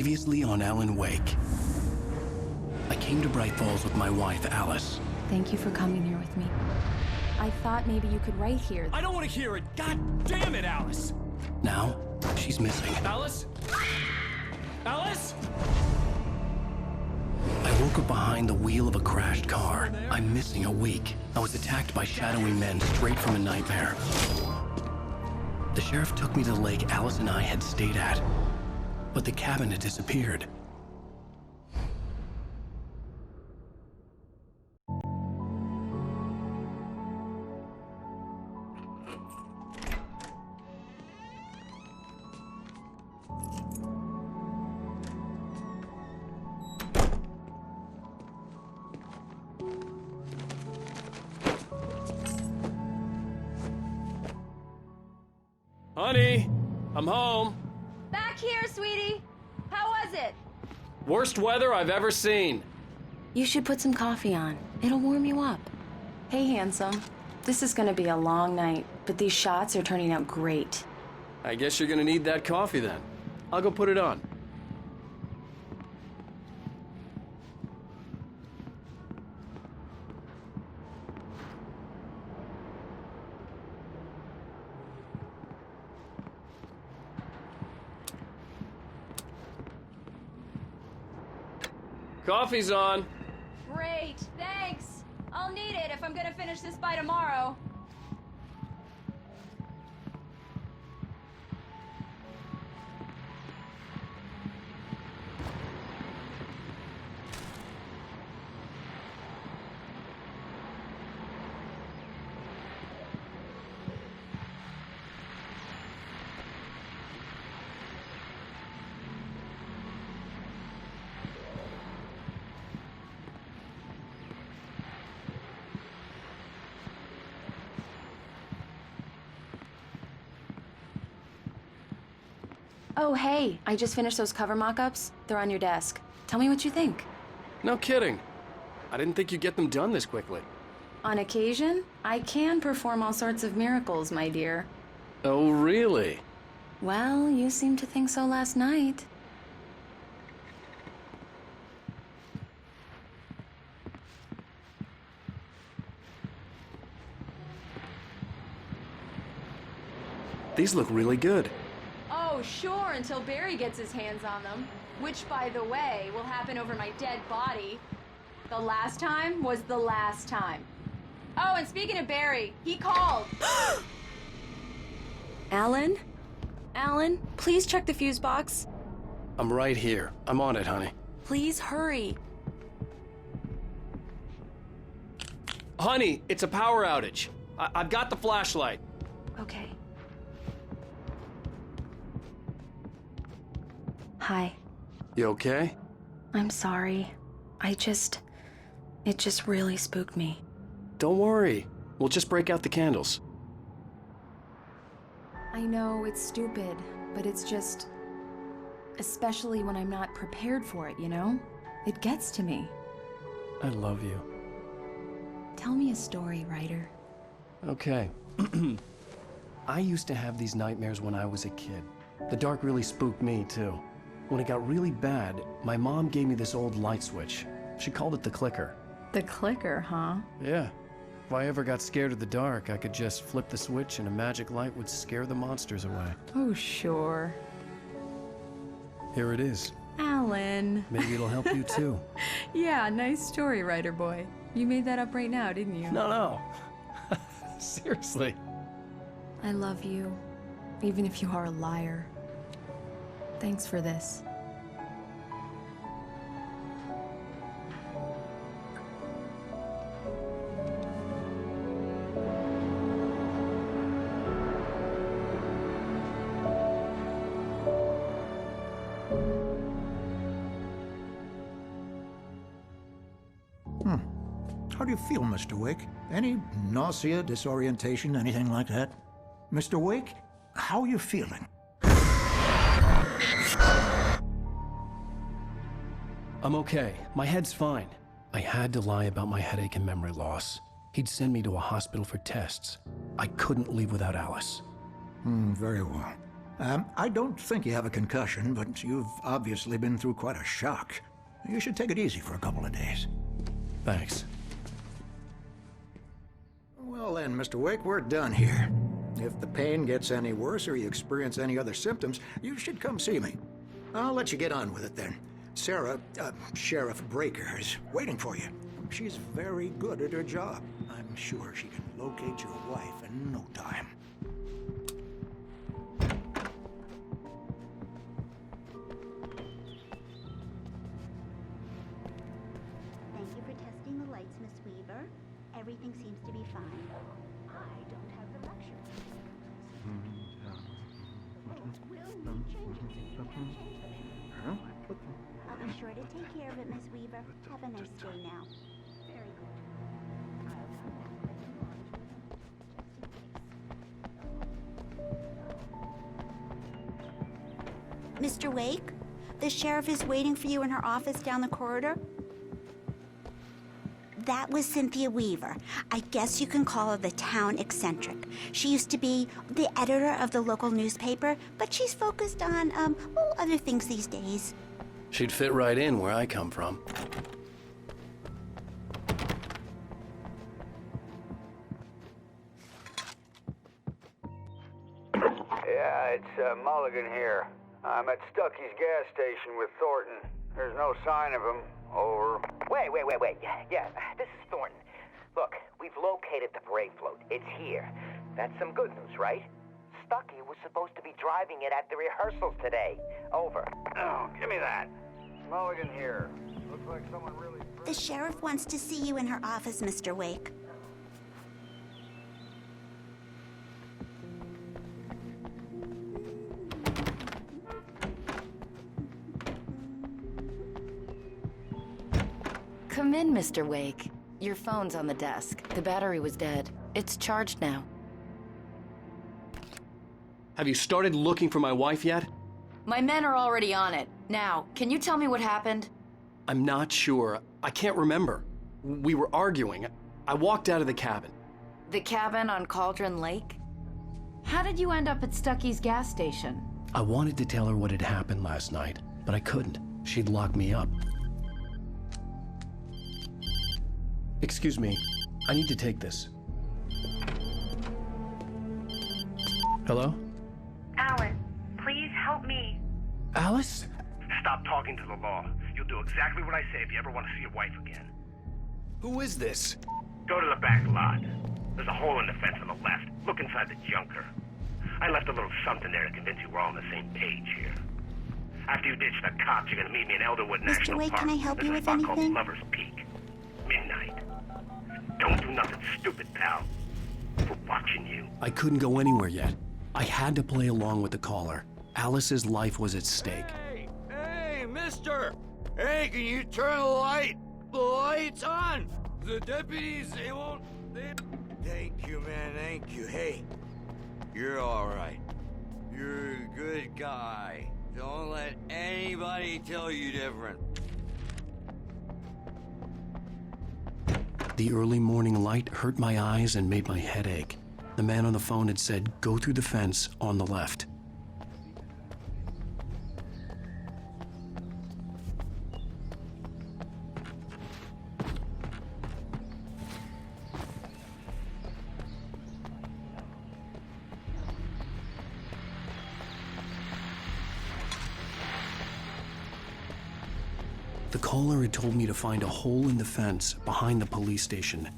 Previously on Alan Wake. I came to Bright Falls with my wife, Alice. Thank you for coming here with me. I thought maybe you could write here. I don't want to hear it! God damn it, Alice! Now, she's missing. Alice? Alice? I woke up behind the wheel of a crashed car. I'm missing a week. I was attacked by shadowy men straight from a nightmare. The sheriff took me to the lake Alice and I had stayed at, but the cabin had disappeared. Honey, I'm home. Back here, sweetie. How was it? Worst weather I've ever seen. You should put some coffee on. It'll warm you up. Hey, handsome. This is gonna be a long night, but these shots are turning out great. I guess you're gonna need that coffee then. I'll go put it on. Coffee's on. Great, thanks. I'll need it if I'm gonna finish this by tomorrow. Oh, hey, I just finished those cover mock-ups. They're on your desk. Tell me what you think. No kidding. I didn't think you'd get them done this quickly. On occasion, I can perform all sorts of miracles, my dear. Oh, really? Well, you seemed to think so last night. These look really good. Oh, sure, until Barry gets his hands on them. Which, by the way, will happen over my dead body. The last time was the last time. Oh, and speaking of Barry, he called. Alan? Alan, please check the fuse box. I'm right here. I'm on it, honey. Please hurry. Honey, it's a power outage. I've got the flashlight. Okay. Hi. You okay? I'm sorry. It just really spooked me. Don't worry. We'll just break out the candles. I know it's stupid, but it's just... especially when I'm not prepared for it, you know? It gets to me. I love you. Tell me a story, writer. Okay. I used to have these nightmares when I was a kid. The dark really spooked me, too. When it got really bad, my mom gave me this old light switch. She called it the clicker. The clicker, huh? Yeah. If I ever got scared of the dark, I could just flip the switch and a magic light would scare the monsters away. Oh, sure. Here it is. Alan. Maybe it'll help you, too. Yeah, nice story, writer boy. You made that up right now, didn't you? No. Seriously. I love you, even if you are a liar. Thanks for this. How do you feel, Mr. Wake? Any nausea, disorientation, anything like that? Mr. Wake, how are you feeling? I'm okay. My head's fine. I had to lie about my headache and memory loss. He'd send me to a hospital for tests. I couldn't leave without Alice. Very well. I don't think you have a concussion, but you've obviously been through quite a shock. You should take it easy for a couple of days. Thanks. Well then, Mr. Wake, we're done here. If the pain gets any worse or you experience any other symptoms, you should come see me. I'll let you get on with it then. Sarah, Sheriff Breaker, is waiting for you. She's very good at her job. I'm sure she can locate your wife in no time. Thank you for testing the lights, Miss Weaver. Everything seems to be fine. I don't have the luxury. We'll need changes. Can't change them. I'll be sure to take care of it, Miss Weaver. Have a nice day now. Very good. Mr. Wake, the sheriff is waiting for you in her office down the corridor. That was Cynthia Weaver. I guess you can call her the town eccentric. She used to be the editor of the local newspaper, but she's focused on, other things these days. She'd fit right in where I come from. Yeah, it's Mulligan here. I'm at Stuckey's gas station with Thornton. There's no sign of him. Over. Wait. Yeah, this is Thornton. Look, we've located the parade float. It's here. That's some good news, right? Stuckey was supposed to be driving it at the rehearsals today. Over. Oh, give me that. Mulligan here. Looks like someone really... The sheriff wants to see you in her office, Mr. Wake. Come in, Mr. Wake. Your phone's on the desk. The battery was dead. It's charged now. Have you started looking for my wife yet? My men are already on it. Now, can you tell me what happened? I'm not sure. I can't remember. We were arguing. I walked out of the cabin. The cabin on Cauldron Lake? How did you end up at Stuckey's gas station? I wanted to tell her what had happened last night, but I couldn't. She'd locked me up. Excuse me. I need to take this. Hello? Alan, please help me. Alice? Stop talking to the law. You'll do exactly what I say if you ever want to see your wife again. Who is this? Go to the back lot. There's a hole in the fence on the left. Look inside the junker. I left a little something there to convince you we're all on the same page here. After you ditch the cops, you're gonna meet me in Elderwood National Wake, Park. can I help you There's with a spot anything? called Lover's Peak. Midnight. Don't do nothing stupid, pal. We're watching you. I couldn't go anywhere yet. I had to play along with the caller. Alice's life was at stake. Hey, mister! Hey, can you turn the light? The light's on! The deputies, they won't... Thank you, man, thank you. Hey, you're all right. You're a good guy. Don't let anybody tell you different. The early morning light hurt my eyes and made my head ache. The man on the phone had said, go through the fence on the left. The caller had told me to find a hole in the fence behind the police station.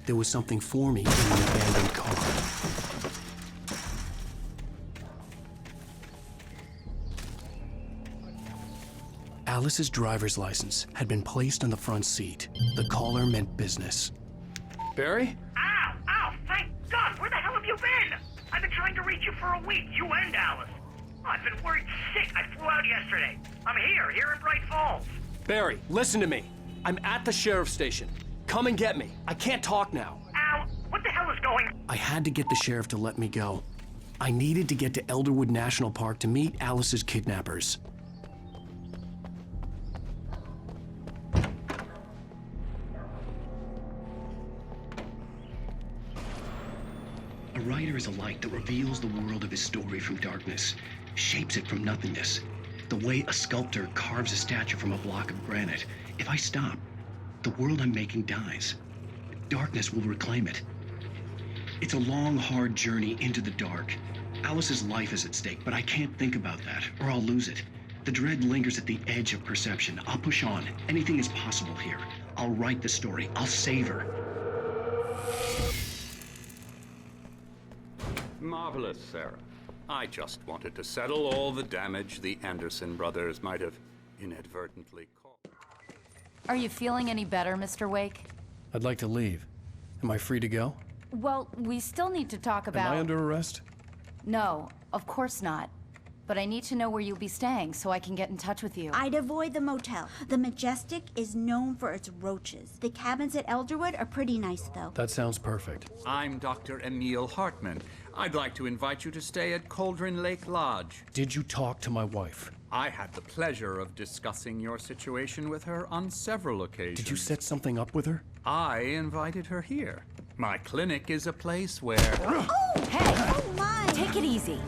There was something for me in the abandoned car. Alice's driver's license had been placed on the front seat. The caller meant business. Barry? Ow! Thank God! Where the hell have you been? I've been trying to reach you for a week, you and Alice. I've been worried sick. I flew out yesterday. I'm here in Bright Falls. Barry, listen to me. I'm at the sheriff's station. Come and get me. I can't talk now. Al, what the hell is going on? I had to get the sheriff to let me go. I needed to get to Elderwood National Park to meet Alice's kidnappers. A writer is a light that reveals the world of his story from darkness. shapes it from nothingness. The way a sculptor carves a statue from a block of granite. If I stop, the world I'm making dies. Darkness will reclaim it. It's a long, hard journey into the dark. Alice's life is at stake, but I can't think about that, or I'll lose it. The dread lingers at the edge of perception. I'll push on. Anything is possible here. I'll write the story. I'll save her. Marvelous, Sarah. I just wanted to settle all the damage the Anderson brothers might have inadvertently caused. Are you feeling any better, Mr. Wake? I'd like to leave. Am I free to go? Well, we still need to talk about... Am I under arrest? No, of course not. But I need to know where you'll be staying so I can get in touch with you. I'd avoid the motel. The Majestic is known for its roaches. The cabins at Elderwood are pretty nice, though. That sounds perfect. I'm Dr. Emil Hartman. I'd like to invite you to stay at Cauldron Lake Lodge. Did you talk to my wife? I had the pleasure of discussing your situation with her on several occasions. Did you set something up with her? I invited her here. My clinic is a place where... Oh! Hey! Oh, my! Take it easy.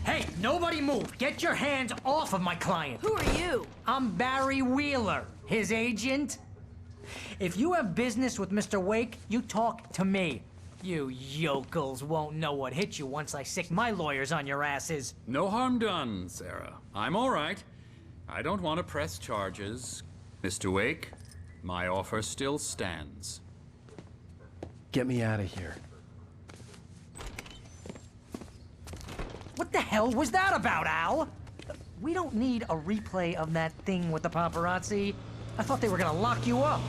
Hey, nobody move! Get your hands off of my client! Who are you? I'm Barry Wheeler, his agent. If you have business with Mr. Wake, you talk to me. You yokels won't know what hit you once I sick my lawyers on your asses. No harm done, Sarah. I'm all right. I don't want to press charges. Mr. Wake, my offer still stands. Get me out of here. What the hell was that about, Al? We don't need a replay of that thing with the paparazzi. I thought they were gonna lock you up.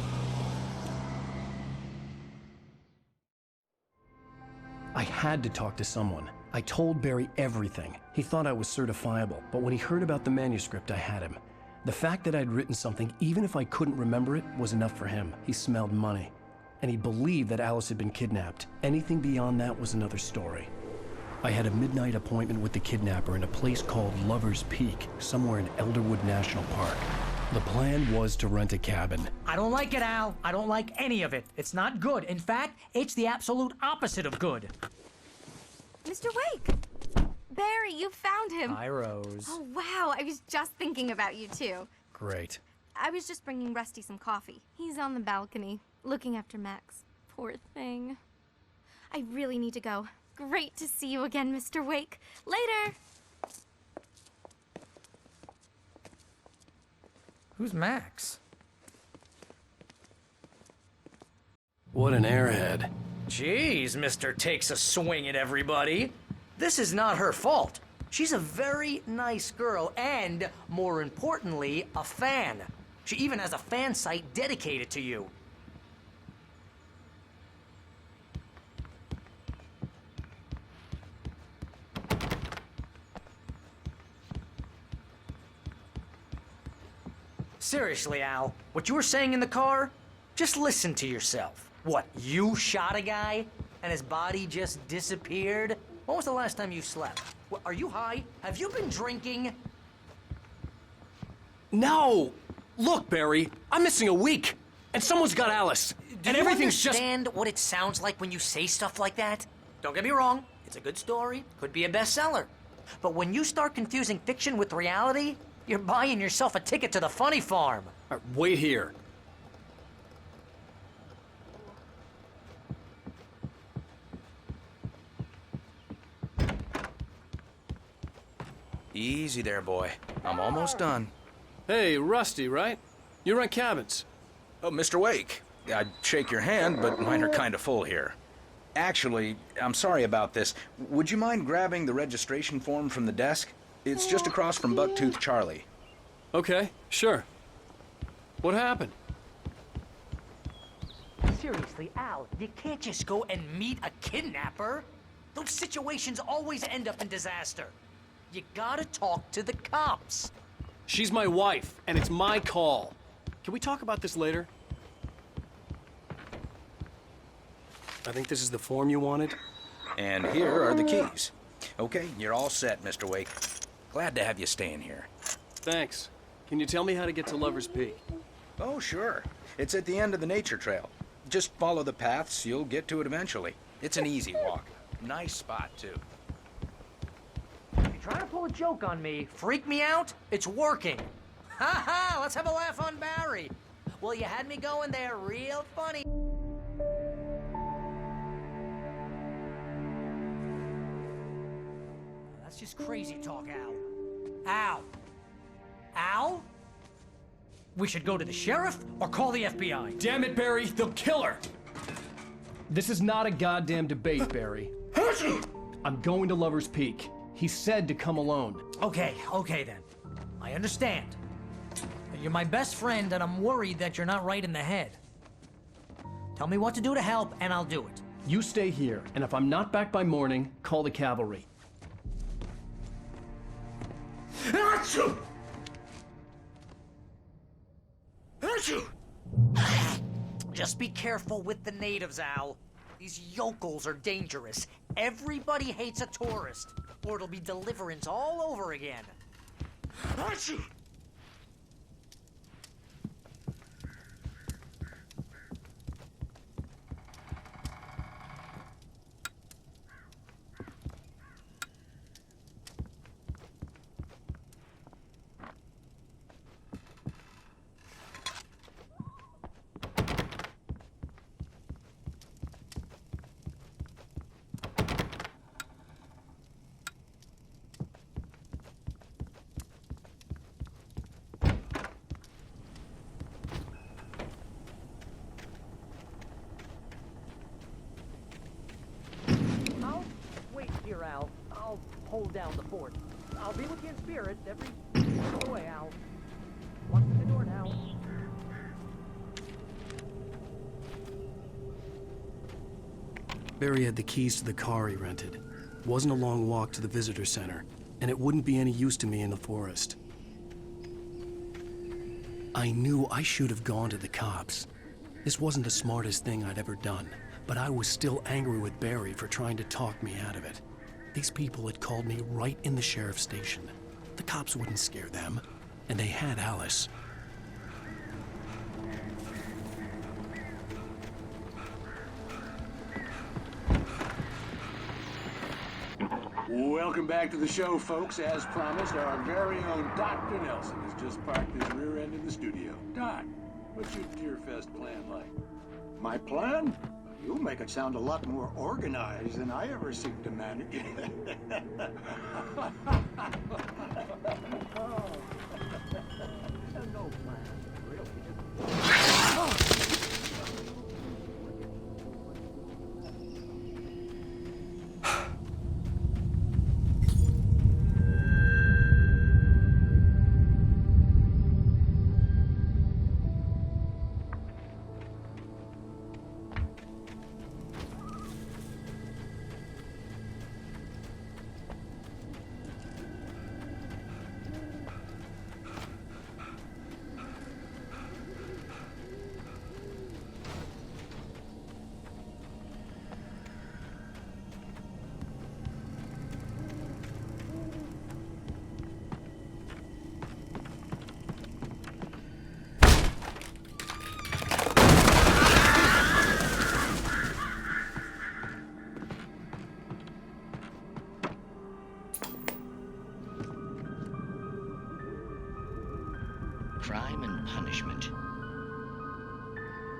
I had to talk to someone. I told Barry everything. He thought I was certifiable, but when he heard about the manuscript, I had him. The fact that I'd written something, even if I couldn't remember it, was enough for him. He smelled money. And he believed that Alice had been kidnapped. Anything beyond that was another story. I had a midnight appointment with the kidnapper in a place called Lover's Peak, somewhere in Elderwood National Park. The plan was to rent a cabin. I don't like it, Al. I don't like any of it. It's not good. In fact, it's the absolute opposite of good. Mr. Wake! Barry, you found him. Hi, Rose. Oh, wow. I was just thinking about you, too. Great. I was just bringing Rusty some coffee. He's on the balcony, looking after Max. Poor thing. I really need to go. Great to see you again, Mr. Wake. Later! Who's Max? What an airhead. Jeez, Mr. Takes a swing at everybody. This is not her fault. She's a very nice girl and, more importantly, a fan. She even has a fan site dedicated to you. Seriously, Al, what you were saying in the car? Just listen to yourself. What, you shot a guy and his body just disappeared? When was the last time you slept? What, are you high? Have you been drinking? No! Look, Barry, I'm missing a week, and someone's got Alice, and everything's just... Do you understand what it sounds like when you say stuff like that? Don't get me wrong, it's a good story, could be a bestseller. But when you start confusing fiction with reality, you're buying yourself a ticket to the funny farm. All right, wait here. Easy there, boy. I'm almost done. Hey, Rusty, right? You rent cabins. Oh, Mr. Wake. I'd shake your hand, but mine are kind of full here. Actually, I'm sorry about this. Would you mind grabbing the registration form from the desk? It's just across from Bucktooth Charlie. Okay, sure. What happened? Seriously, Al, you can't just go and meet a kidnapper. Those situations always end up in disaster. You gotta talk to the cops. She's my wife, and it's my call. Can we talk about this later? I think this is the form you wanted. And here are the keys. Okay, you're all set, Mr. Wake. Glad to have you staying here. Thanks. Can you tell me how to get to Lover's Peak? Oh, sure. It's at the end of the nature trail. Just follow the paths, you'll get to it eventually. It's an easy walk. Nice spot, too. You're trying to pull a joke on me, freak me out? It's working. Ha ha! Let's have a laugh on Barry. Well, you had me going there real funny. That's just crazy talk, Al. Al? Al? We should go to the sheriff or call the FBI. Damn it, Barry, they'll kill her! This is not a goddamn debate, Barry. I'm going to Lover's Peak. He said to come alone. Okay then. I understand. You're my best friend, and I'm worried that you're not right in the head. Tell me what to do to help, and I'll do it. You stay here, and if I'm not back by morning, call the cavalry. Achoo! Just be careful with the natives, Al. These yokels are dangerous. Everybody hates a tourist, or it'll be Deliverance all over again. Achoo! I'll wait here, Al. I'll hold down the fort. I'll be with you in spirit every step of the way, Al. Walk through the door now. Barry had the keys to the car he rented. It wasn't a long walk to the visitor center, and it wouldn't be any use to me in the forest. I knew I should have gone to the cops. This wasn't the smartest thing I'd ever done, but I was still angry with Barry for trying to talk me out of it. These people had called me right in the sheriff's station. The cops wouldn't scare them, and they had Alice. Welcome back to the show, folks. As promised, our very own Dr. Nelson has just parked his rear end in the studio. Doc, what's your Deerfest plan like? My plan? You make it sound a lot more organized than I ever seem to manage. No plan, really. Crime and punishment.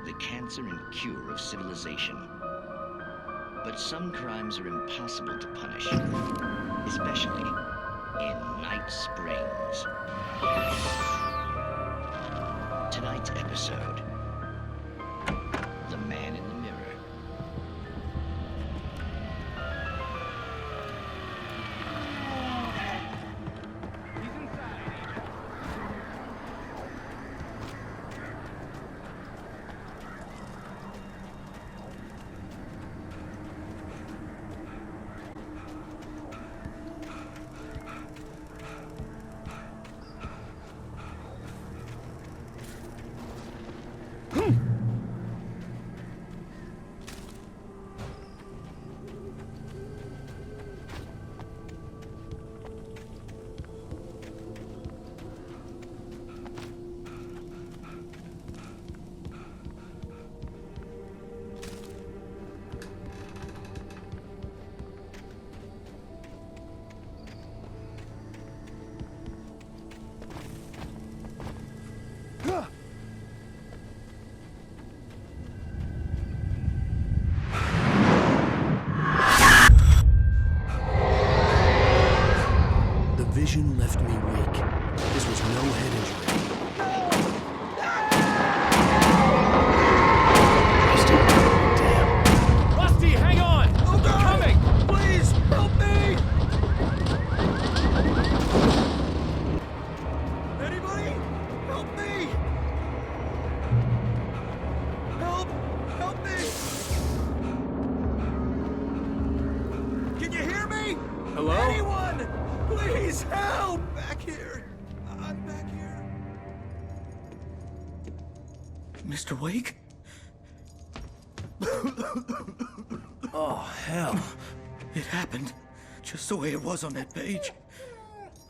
The cancer and cure of civilization. But some crimes are impossible to punish, especially in Night Springs. Tonight's episode, The Man in the Mirror. Hello? Anyone! Please help! Back here. I'm back here. Mr. Wake? Oh, hell. It happened just the way it was on that page.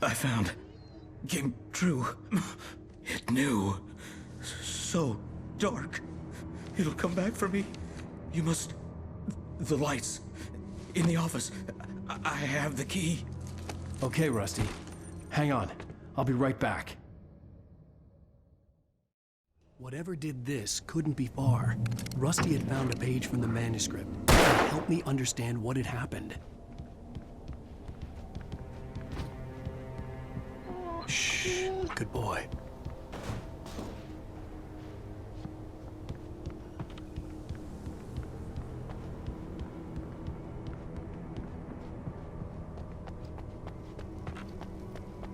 I found. Came true. It knew. So dark. It'll come back for me. You must. The lights. In the office. I have the key. Okay, Rusty. Hang on. I'll be right back. Whatever did this couldn't be far. Rusty had found a page from the manuscript that helped me understand what had happened. Shh. Good boy.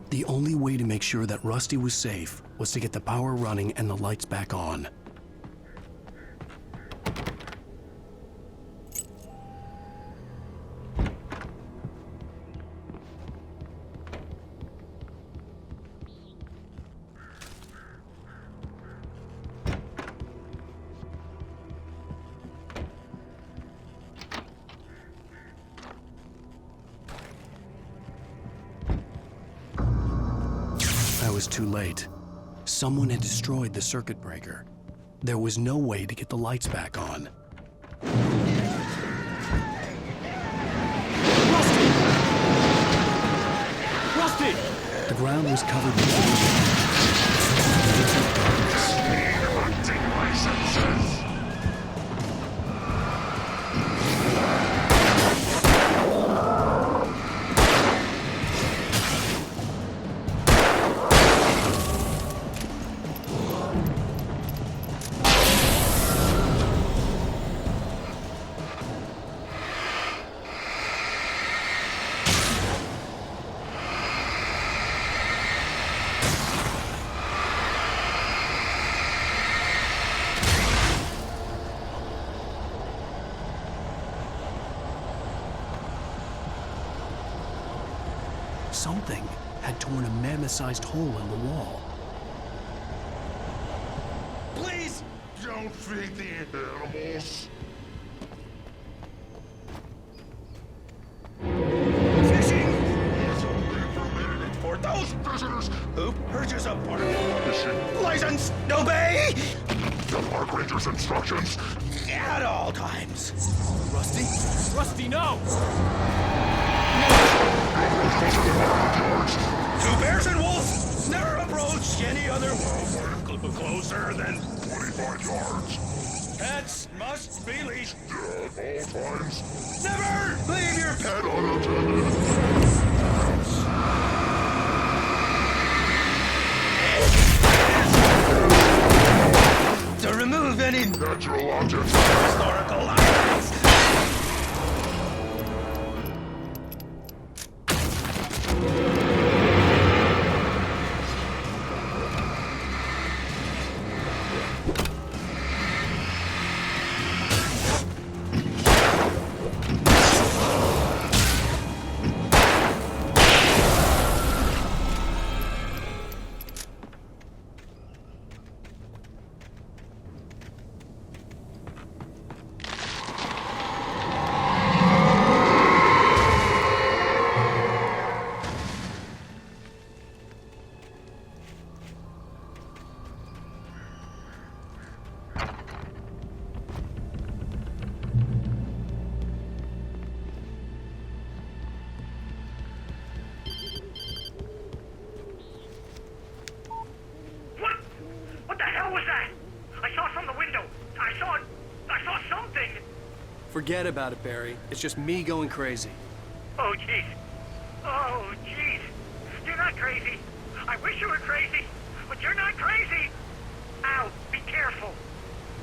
The only way to make sure that Rusty was safe was to get the power running and the lights back on. I was too late. Someone had destroyed the circuit breaker. There was no way to get the lights back on. Rusty! The ground was covered with My senses. Something had torn a mammoth-sized hole in the wall. Please don't feed the animals. Fishing is only permitted for those visitors who purchase a park Fishing license. Obey the park ranger's instructions. at all times. Rusty? Rusty, no! Two bears and wolves never approached any other closer than 25 yards. Pets must be leashed. At all times. Never leave your pet unattended. To remove any natural objects. Historical items. What the hell was that? I saw from the window. I saw something. Forget about it, Barry. It's just me going crazy. Oh, jeez. Oh, jeez. You're not crazy. I wish you were crazy, but you're not crazy. Ow, be careful.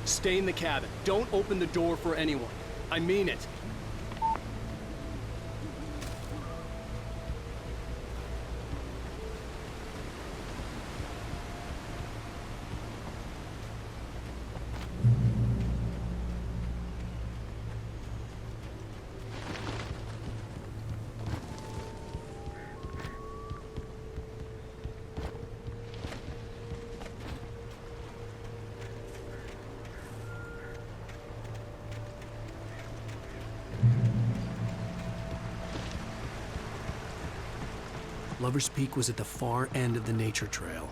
Stay in the cabin. Don't open the door for anyone. I mean it. Lover's Peak was at the far end of the nature trail.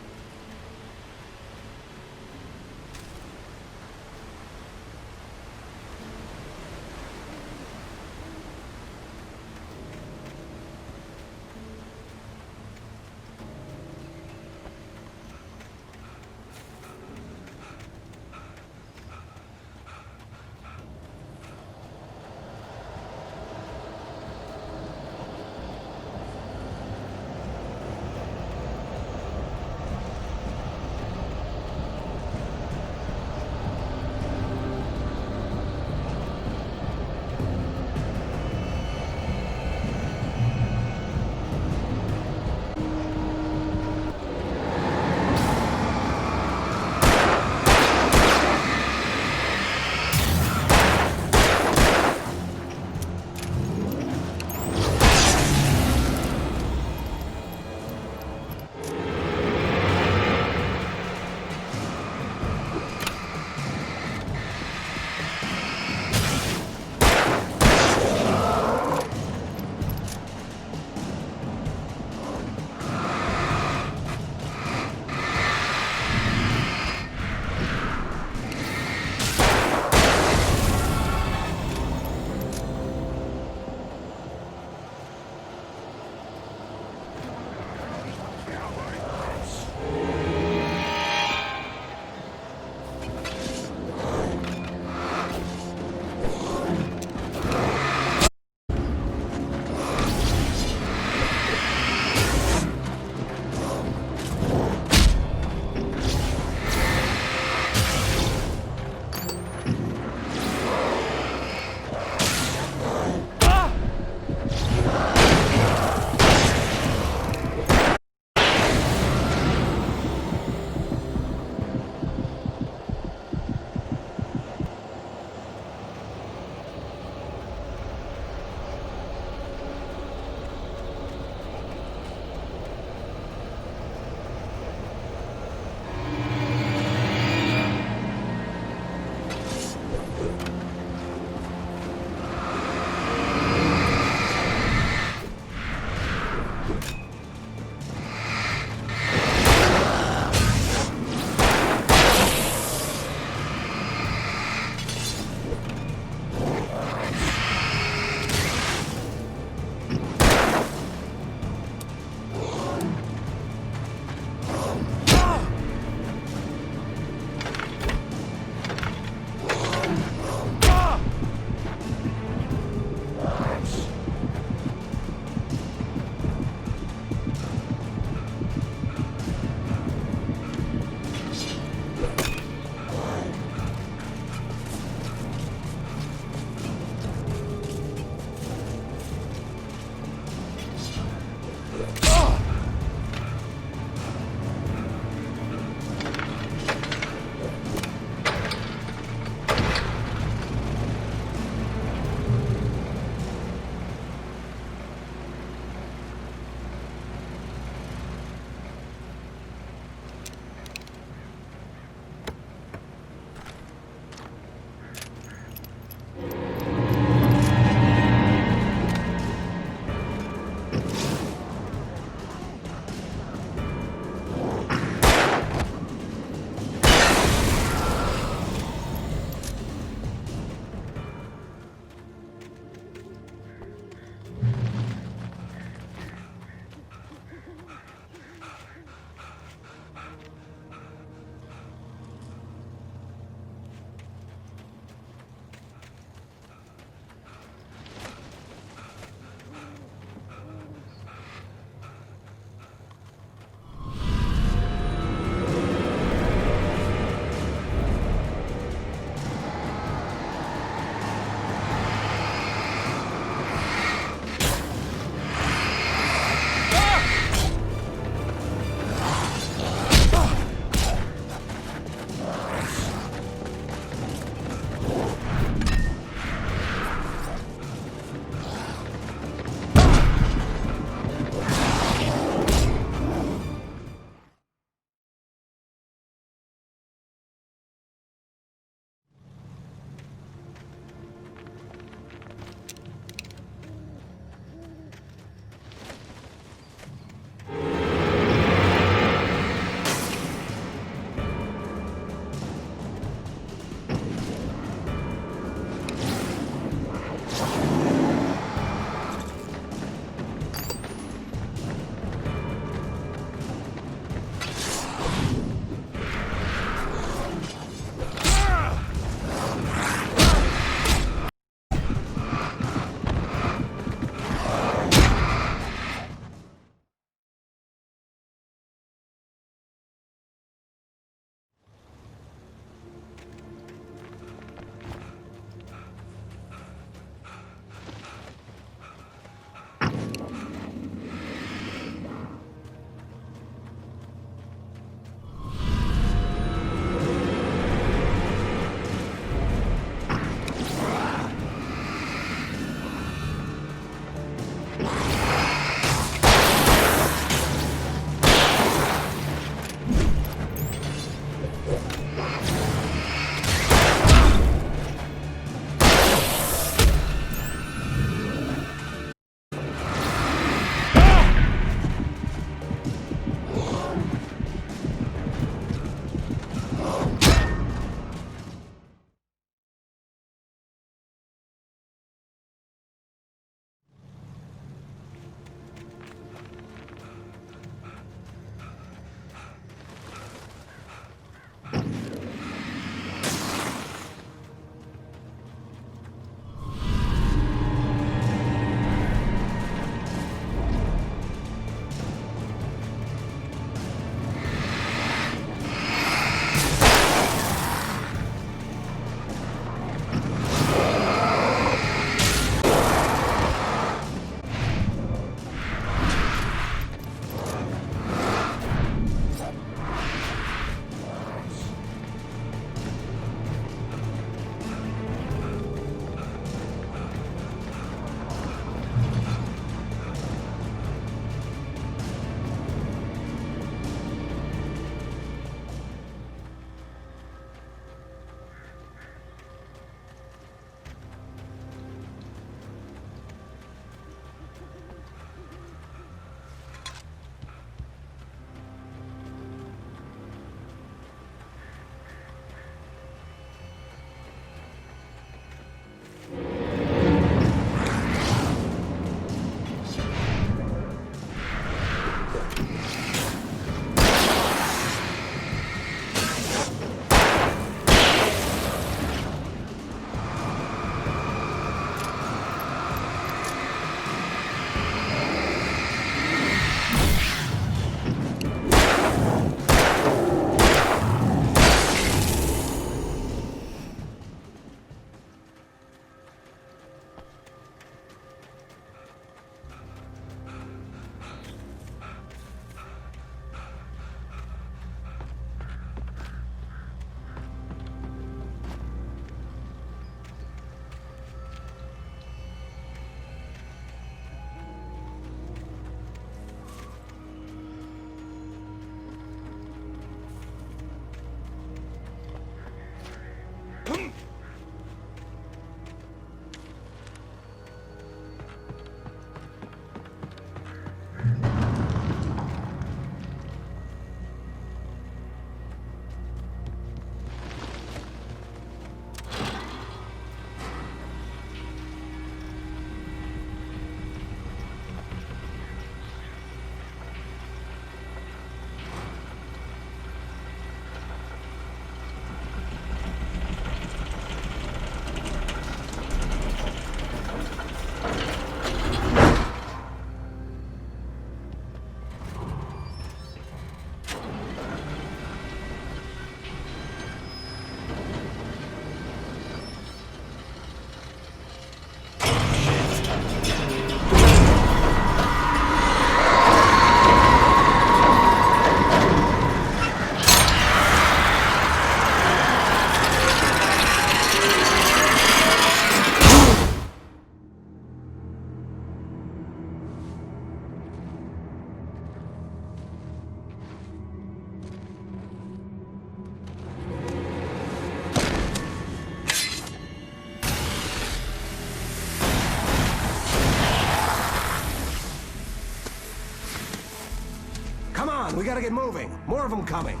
on, we gotta get moving. More of them coming.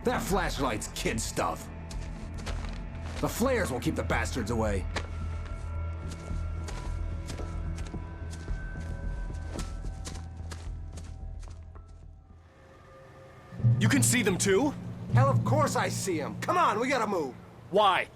That flashlight's kid stuff. The flares will keep the bastards away. You can see them too? Hell, of course I see them. Come on, we gotta move. Why?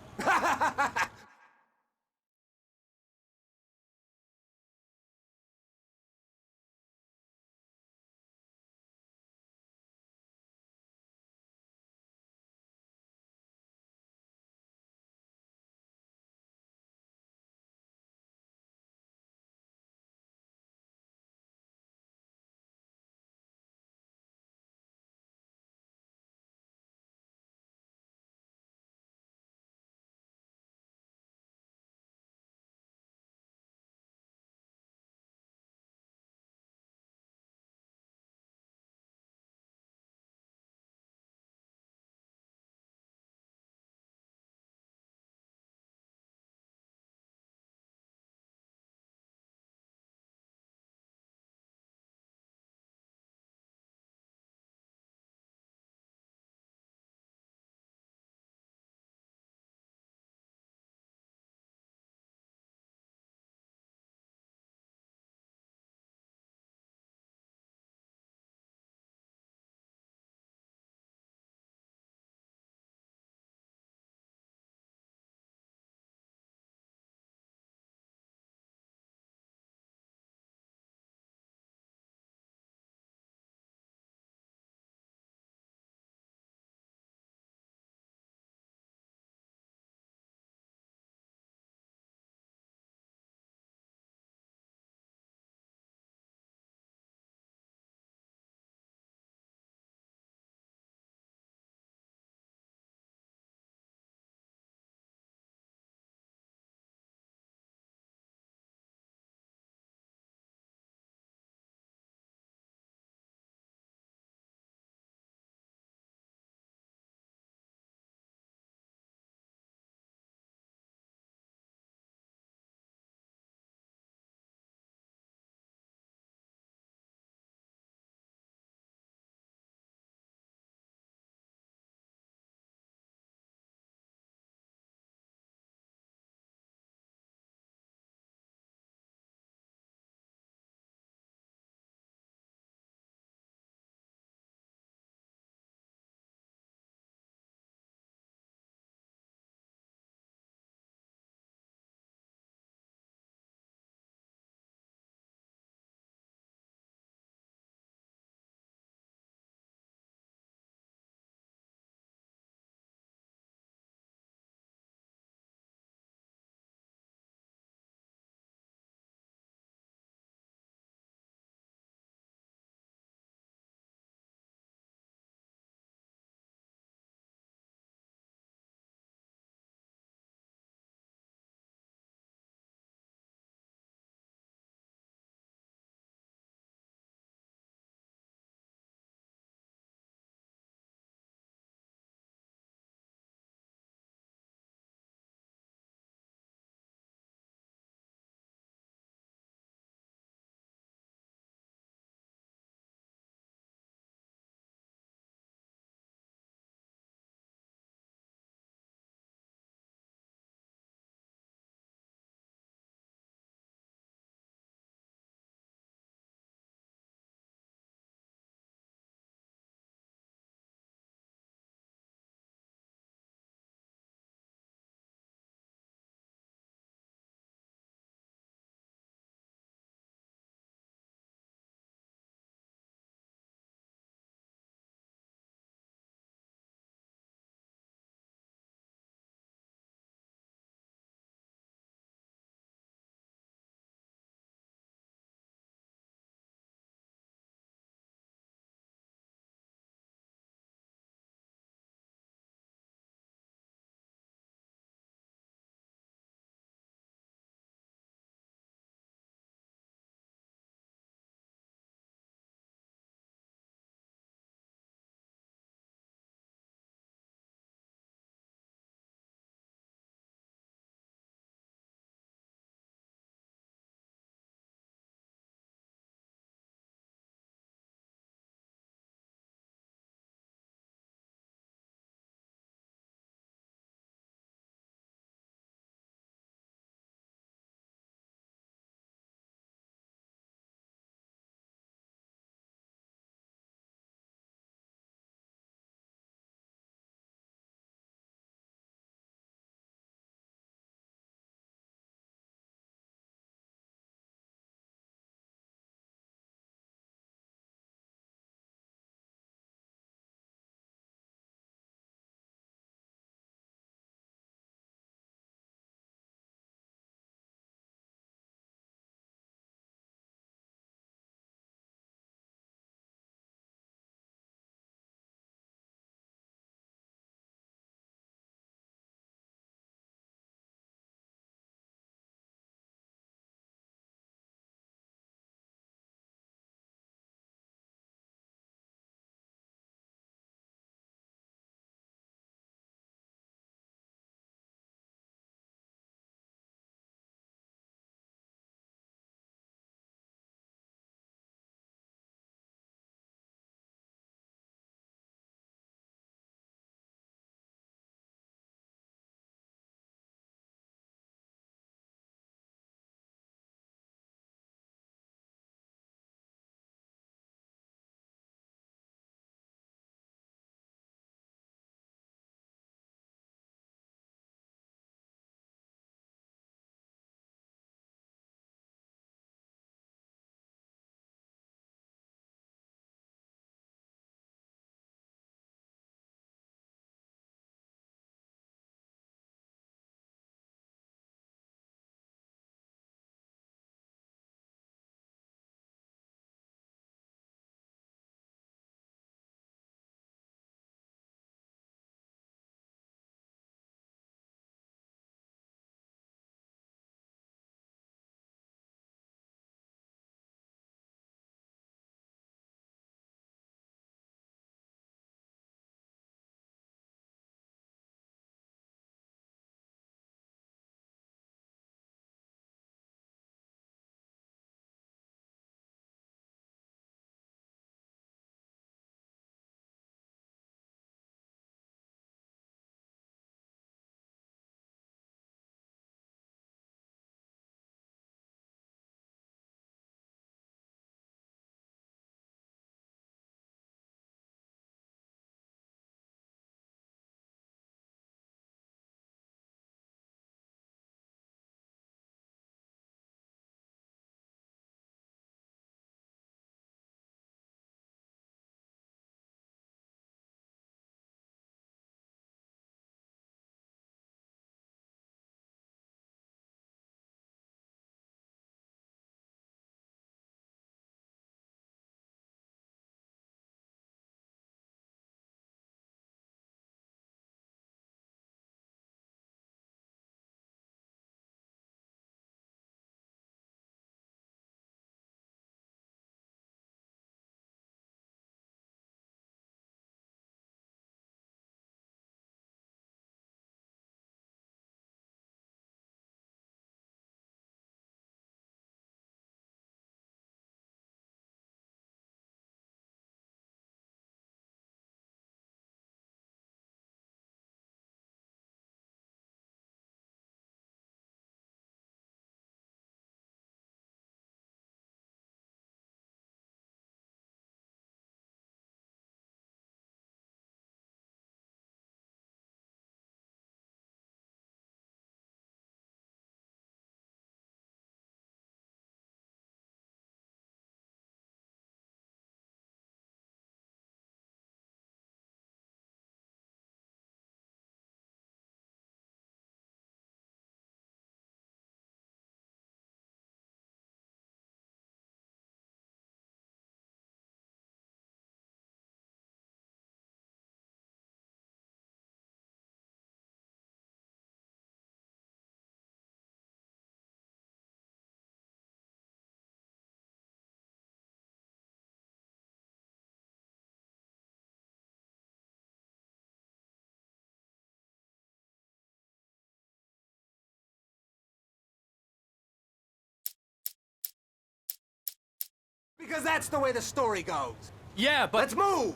Because that's the way the story goes. Yeah, but... Let's move!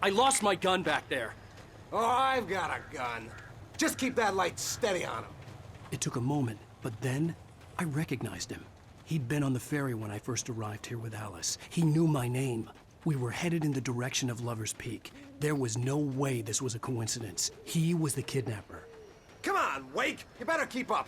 I lost my gun back there. Oh, I've got a gun. Just keep that light steady on him. It took a moment, but then I recognized him. He'd been on the ferry when I first arrived here with Alice. He knew my name. We were headed in the direction of Lover's Peak. There was no way this was a coincidence. He was the kidnapper. Come on, Wake! You better keep up.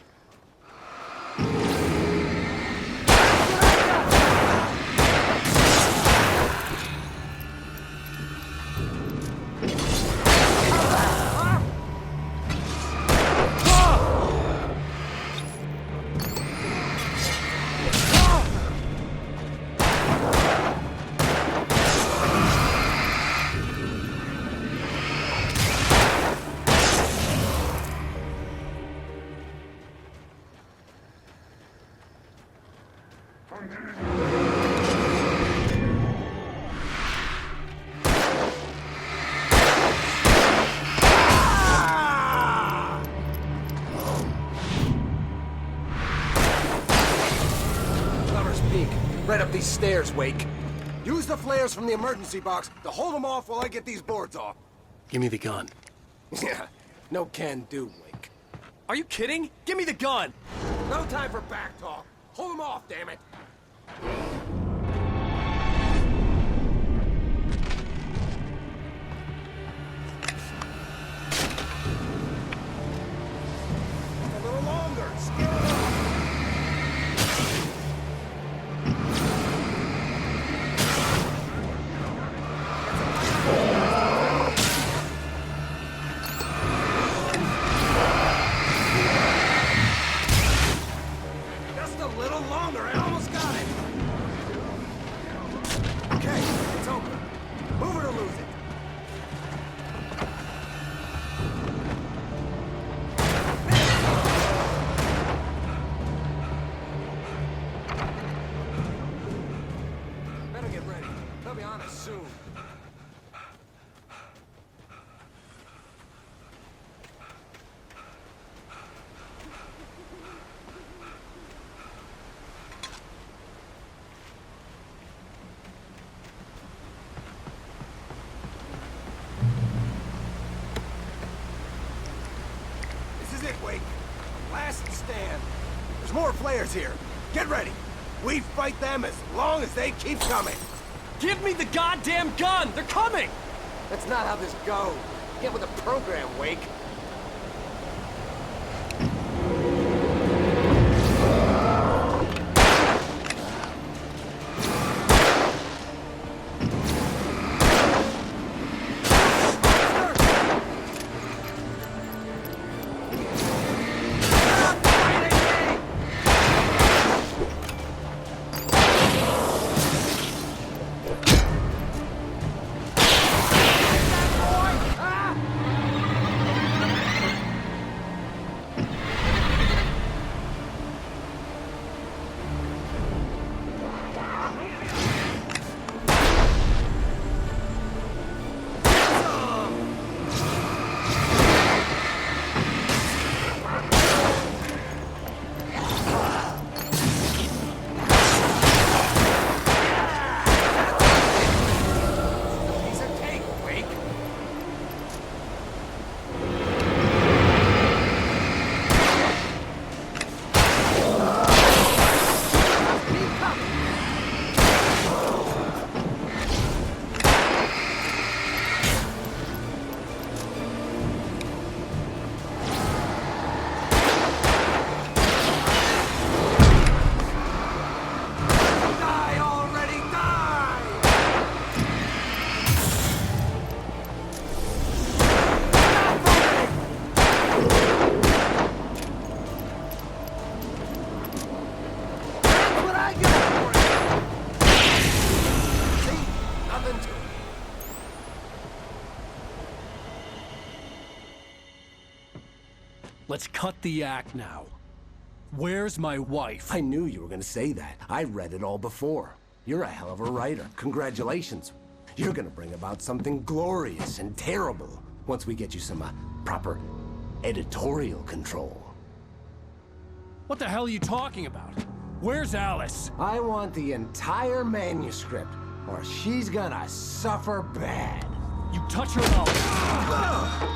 Lover's Peak. Right up these stairs, Wake. Use the flares from the emergency box to hold them off while I get these boards off. Give me the gun. Yeah, no can do, Wake. Are you kidding? Give me the gun! No time for back talk. Hold them off, damn it. A little longer. Scale it up. Just a little longer. I almost got it. Okay, it's open. Move it or lose it. Better get ready. They'll be on us soon. This is it, Wake. Last stand. There's more flares here. Get ready. We fight them as long as they keep coming. Give me the goddamn gun! They're coming! That's not how this goes. Get with the program, Wake. Piece of cake, Wake. Keep coming. Die already, die! That's what I get for it! See? Nothing to it. Let's cut the act now. Where's my wife? I knew you were gonna say that. I read it all before. You're a hell of a writer. Congratulations. You're gonna bring about something glorious and terrible once we get you some proper editorial control. What the hell are you talking about? Where's Alice? I want the entire manuscript, or she's gonna suffer bad. You touch her and I'll...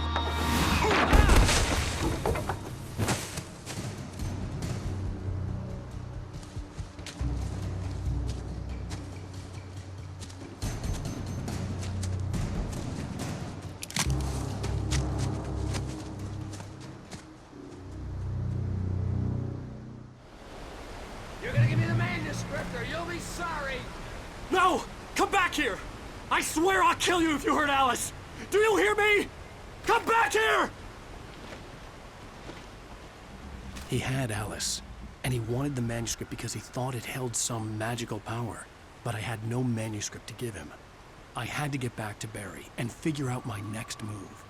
You're gonna give me the manuscript or you'll be sorry! No! Come back here! I swear I'll kill you if you hurt Alice! Do you hear me? Come back here! He had Alice, and he wanted the manuscript because he thought it held some magical power. But I had no manuscript to give him. I had to get back to Barry and figure out my next move.